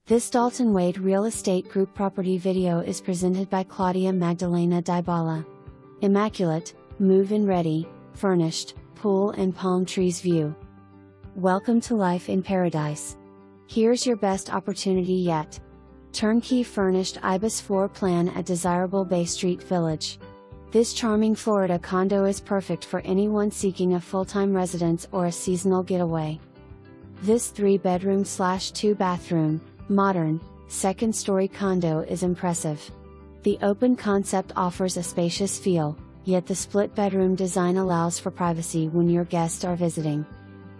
This Dalton Wade Real Estate Group property video is presented by Claudia Magdalena Dybala. Immaculate, move-in ready, furnished, pool and palm trees view. Welcome to life in paradise. Here's your best opportunity yet. Turnkey furnished Ibis floor plan at desirable Bay Street Village. This charming Florida condo is perfect for anyone seeking a full-time residence or a seasonal getaway. This 3-bedroom/2-bathroom, modern, second-story condo is impressive. The open concept offers a spacious feel, yet the split-bedroom design allows for privacy when your guests are visiting.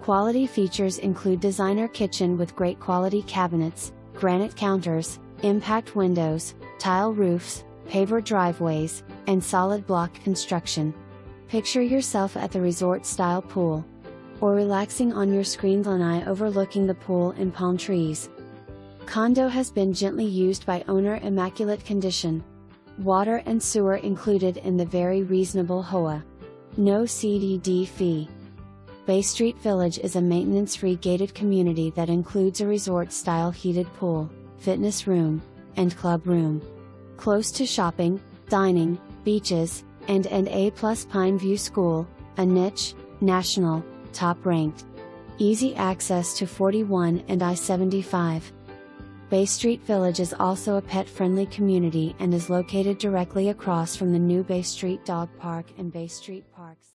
Quality features include designer kitchen with great quality cabinets, granite counters, impact windows, tile roofs, paver driveways, and solid block construction. Picture yourself at the resort-style pool, or relaxing on your screened lanai overlooking the pool and palm trees. Condo has been gently used by owner, immaculate condition. Water and sewer included in the very reasonable HOA. No CDD fee. Bay Street Village is a maintenance-free gated community that includes a resort-style heated pool, fitness room, and club room. Close to shopping, dining, beaches, and an A+ Pine View School, a niche, national, top-ranked. Easy access to 41 and I-75. Bay Street Village is also a pet-friendly community and is located directly across from the new Bay Street Dog Park and Bay Street Parks.